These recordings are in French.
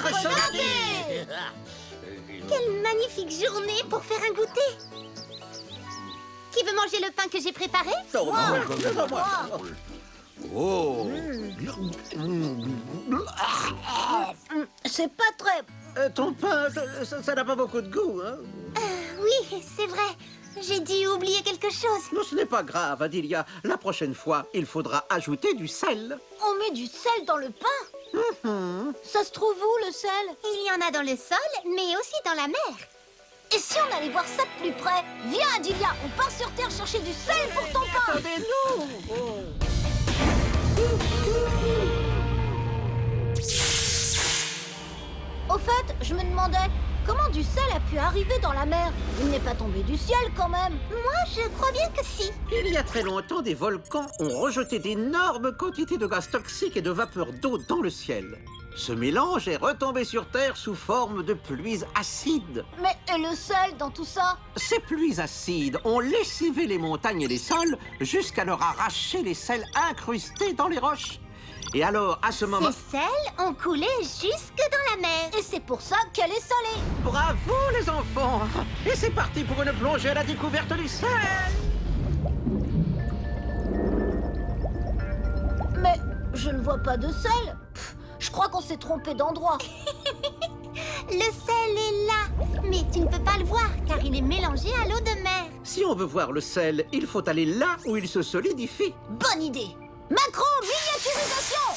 votre santé! Quelle magnifique journée pour faire un goûter! Qui veut manger le pain que j'ai préparé? Oh! C'est pas très... Ton pain, ça n'a pas beaucoup de goût, hein? Oui, c'est vrai. J'ai dû oublier quelque chose. Non, ce n'est pas grave, Adilia. La prochaine fois, il faudra ajouter du sel. On met du sel dans le pain? Ça se trouve où, le sel? Il y en a dans le sol, mais aussi dans la mer. Et si on allait voir ça de plus près? Viens, Adilia, on part sur Terre chercher du sel pour ton pain. Attendez-nous! Au fait, je me demandais, comment du sel a pu arriver dans la mer? Il n'est pas tombé du ciel, quand même. Moi, je crois bien que si. Il y a très longtemps, des volcans ont rejeté d'énormes quantités de gaz toxiques et de vapeur d'eau dans le ciel. Ce mélange est retombé sur Terre sous forme de pluies acides. Mais et le sel dans tout ça? Ces pluies acides ont lessivé les montagnes et les sols jusqu'à leur arracher les sels incrustés dans les roches. Et alors, à ce moment... Ces sels ont coulé jusque dans la mer. Et c'est pour ça qu'elle est salée. Bravo, les enfants! Et c'est parti pour une plongée à la découverte du sel! Mais je ne vois pas de sel. Pff, je crois qu'on s'est trompé d'endroit. Le sel est là, mais tu ne peux pas le voir car il est mélangé à l'eau de mer. Si on veut voir le sel, il faut aller là où il se solidifie. Bonne idée. Macro-miniaturisation!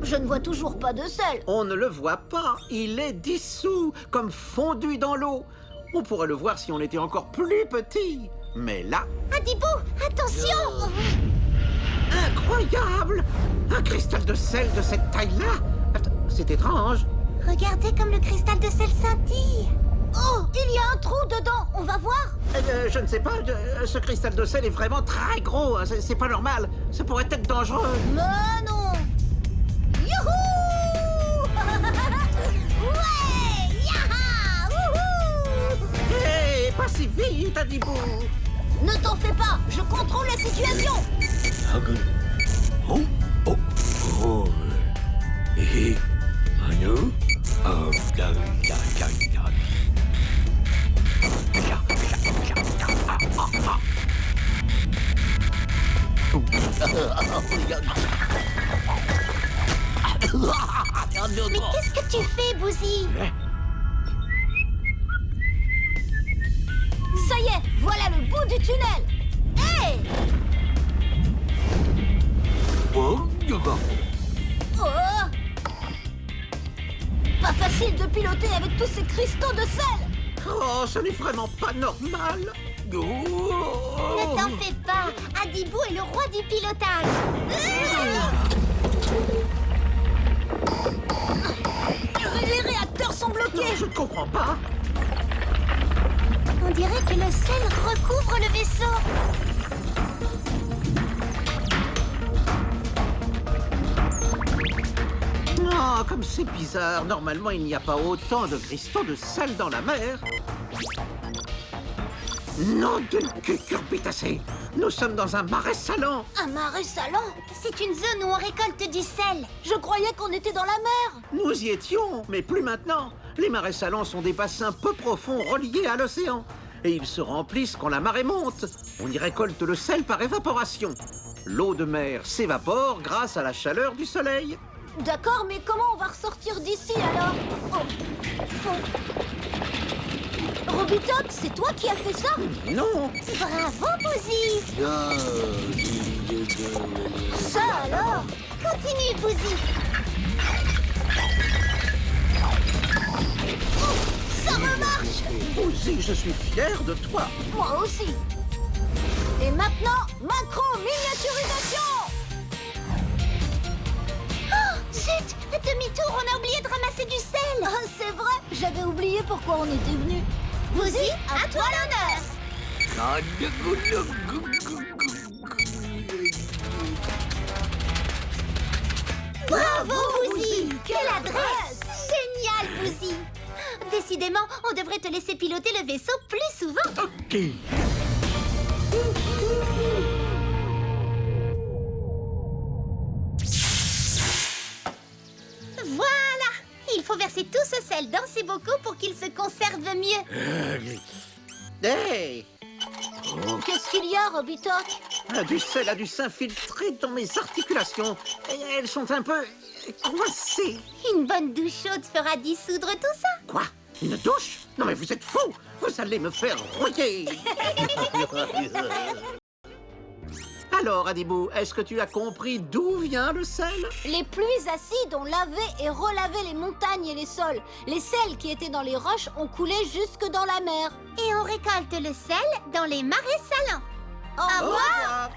Je ne vois toujours pas de sel. On ne le voit pas, il est dissous, comme fondu dans l'eau. On pourrait le voir si on était encore plus petit. Mais là... Adibou, attention! Incroyable! Un cristal de sel de cette taille-là? C'est étrange. Regardez comme le cristal de sel scintille. Oh, il y a un trou dedans. On va voir. Je ne sais pas, ce cristal de sel est vraiment très gros. Hein, c'est pas normal. Ça pourrait être dangereux. Mais non. Youhou! Ouais! Yaha! Wouhou! Hé, pas si vite, Adibou. Ne t'en fais pas, je contrôle la situation. Mais qu'est-ce que tu fais, Bouzy? Ça y est, voilà le bout du tunnel. Hé! Oh! Pas facile de piloter avec tous ces cristaux de sel. Oh, ce n'est vraiment pas normal. Ne t'en fais pas, Adibou est le roi du pilotage. Les réacteurs sont bloqués. Je ne comprends pas. On dirait que le sel recouvre le vaisseau. Oh, comme c'est bizarre. Normalement, il n'y a pas autant de cristaux de sel dans la mer. Nom d'une cucurbitacée. Nous sommes dans un marais salant. Un marais salant? C'est une zone où on récolte du sel. Je croyais qu'on était dans la mer. Nous y étions, mais plus maintenant. Les marais salants sont des bassins peu profonds reliés à l'océan. Et ils se remplissent quand la marée monte. On y récolte le sel par évaporation. L'eau de mer s'évapore grâce à la chaleur du soleil. D'accord, mais comment on va ressortir d'ici alors? Robitote, c'est toi qui as fait ça? Non. Bravo, Bouzy. Ça alors? Continue, Bouzy. Ça remarche! Aussi, je suis fier de toi. Moi aussi. Et maintenant, macro-miniaturisation! Oh, zut! Demi-tour, on a oublié de ramasser du sel. Ah, c'est vrai, j'avais oublié pourquoi on était venu. Bouzy, à toi l'honneur. Bravo, Bouzy. Quelle adresse. Génial, Bouzy. Décidément, on devrait te laisser piloter le vaisseau plus souvent. Ok. verser tout ce sel dans ces bocaux pour qu'il se conserve mieux. Hey! Qu'est-ce qu'il y a, Robitoc? Du sel a dû s'infiltrer dans mes articulations. Et elles sont un peu coincées. Une bonne douche chaude fera dissoudre tout ça. Quoi? Une douche? Non mais vous êtes fous! Vous allez me faire rouiller! Alors, Adibou, est-ce que tu as compris d'où vient le sel? Les pluies acides ont lavé et relavé les montagnes et les sols. Les sels qui étaient dans les roches ont coulé jusque dans la mer. Et on récolte le sel dans les marais salants. Au revoir. revoir!